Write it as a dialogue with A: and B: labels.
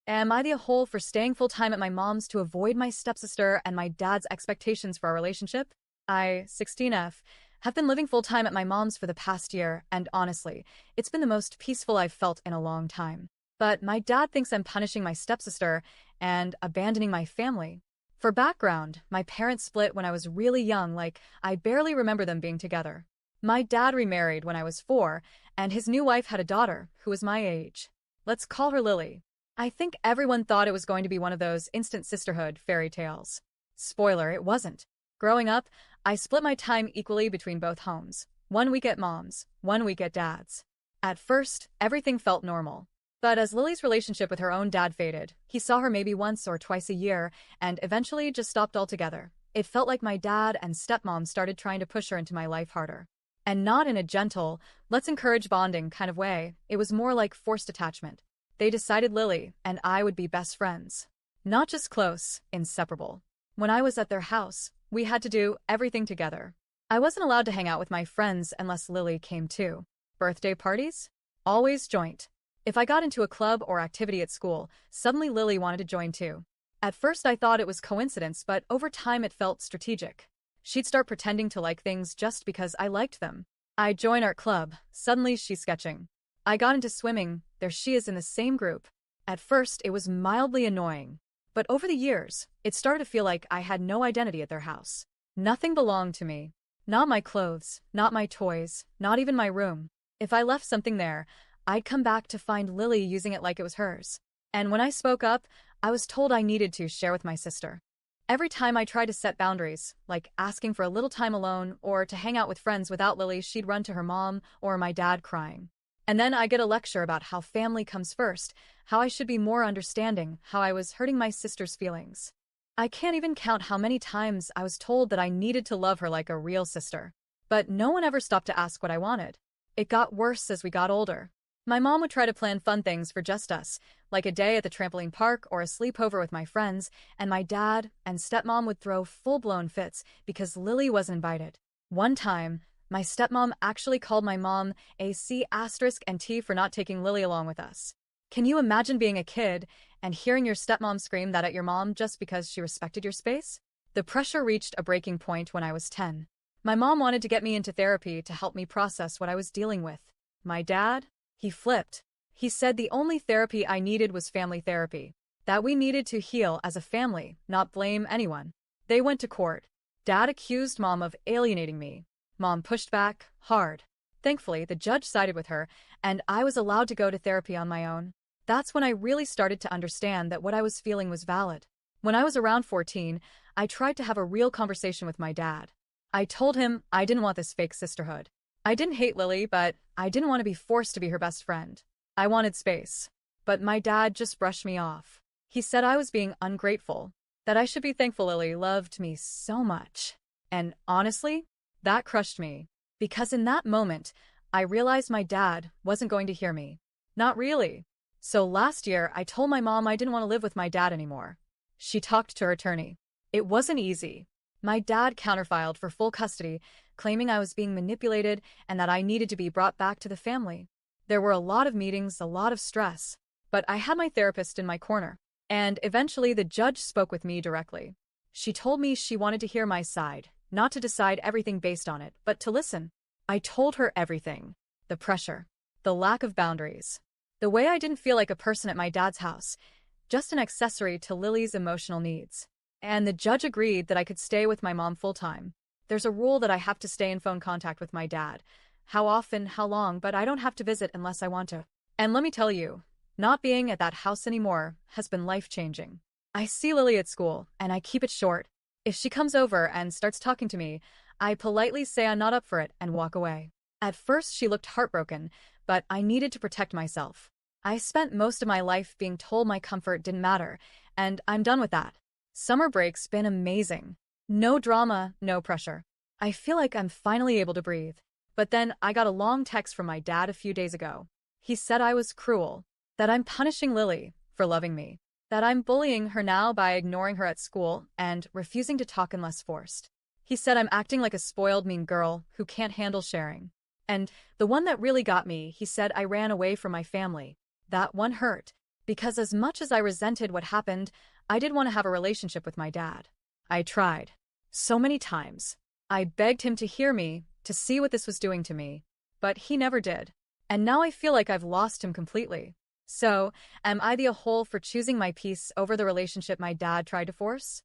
A: Am I the whole for staying full-time at my mom's to avoid my stepsister and my dad's expectations for our relationship? I, 16F, have been living full-time at my mom's for the past year, and honestly, it's been the most peaceful I've felt in a long time. But my dad thinks I'm punishing my stepsister and abandoning my family. For background, my parents split when I was really young, like I barely remember them being together. My dad remarried when I was 4, and his new wife had a daughter who was my age. Let's call her Lily. I think everyone thought it was going to be one of those instant sisterhood fairy tales. Spoiler, it wasn't. Growing up, I split my time equally between both homes. 1 week at mom's, 1 week at dad's. At first, everything felt normal. But as Lily's relationship with her own dad faded, he saw her maybe once or twice a year and eventually just stopped altogether. It felt like my dad and stepmom started trying to push her into my life harder. And not in a gentle, let's encourage bonding kind of way. It was more like forced attachment. They decided Lily and I would be best friends. Not just close, inseparable. When I was at their house, we had to do everything together. I wasn't allowed to hang out with my friends unless Lily came too. Birthday parties? Always joint. If I got into a club or activity at school, suddenly Lily wanted to join too. At first I thought it was coincidence, but over time it felt strategic. She'd start pretending to like things just because I liked them. I'd join art club, suddenly she's sketching. I got into swimming, there she is in the same group. At first it was mildly annoying. But over the years, it started to feel like I had no identity at their house. Nothing belonged to me. Not my clothes, not my toys, not even my room. If I left something there, I'd come back to find Lily using it like it was hers. And when I spoke up, I was told I needed to share with my sister. Every time I tried to set boundaries, like asking for a little time alone or to hang out with friends without Lily, she'd run to her mom or my dad crying. And then I get a lecture about how family comes first, how I should be more understanding, how I was hurting my sister's feelings. I can't even count how many times I was told that I needed to love her like a real sister. But no one ever stopped to ask what I wanted. It got worse as we got older. My mom would try to plan fun things for just us, like a day at the trampoline park or a sleepover with my friends, and my dad and stepmom would throw full-blown fits because Lily wasn't invited. One time, my stepmom actually called my mom a C***T for not taking Lily along with us. Can you imagine being a kid and hearing your stepmom scream that at your mom just because she respected your space? The pressure reached a breaking point when I was 10. My mom wanted to get me into therapy to help me process what I was dealing with. My dad? He flipped. He said the only therapy I needed was family therapy. That we needed to heal as a family, not blame anyone. They went to court. Dad accused mom of alienating me. Mom pushed back, hard. Thankfully, the judge sided with her, and I was allowed to go to therapy on my own. That's when I really started to understand that what I was feeling was valid. When I was around 14, I tried to have a real conversation with my dad. I told him I didn't want this fake sisterhood. I didn't hate Lily, but I didn't want to be forced to be her best friend. I wanted space. But my dad just brushed me off. He said I was being ungrateful, that I should be thankful Lily loved me so much. And honestly, that crushed me. Because in that moment, I realized my dad wasn't going to hear me. Not really. So last year, I told my mom I didn't want to live with my dad anymore. She talked to her attorney. It wasn't easy. My dad counterfiled for full custody, claiming I was being manipulated and that I needed to be brought back to the family. There were a lot of meetings, a lot of stress. But I had my therapist in my corner. And eventually the judge spoke with me directly. She told me she wanted to hear my side, not to decide everything based on it, but to listen. I told her everything. The pressure. The lack of boundaries. The way I didn't feel like a person at my dad's house. Just an accessory to Lily's emotional needs. And the judge agreed that I could stay with my mom full-time. There's a rule that I have to stay in phone contact with my dad. How often, how long, but I don't have to visit unless I want to. And let me tell you, not being at that house anymore has been life-changing. I see Lily at school, and I keep it short. If she comes over and starts talking to me, I politely say I'm not up for it and walk away. At first she looked heartbroken, but I needed to protect myself. I spent most of my life being told my comfort didn't matter, and I'm done with that. Summer break's been amazing. No drama, no pressure. I feel like I'm finally able to breathe. But then I got a long text from my dad a few days ago. He said I was cruel, that I'm punishing Lily for loving me, that I'm bullying her now by ignoring her at school and refusing to talk unless forced. He said I'm acting like a spoiled mean girl who can't handle sharing. And the one that really got me, he said I ran away from my family. That one hurt, because as much as I resented what happened, I did want to have a relationship with my dad. I tried. So many times. I begged him to hear me, to see what this was doing to me. But he never did. And now I feel like I've lost him completely. So, am I the a hole for choosing my peace over the relationship my dad tried to force?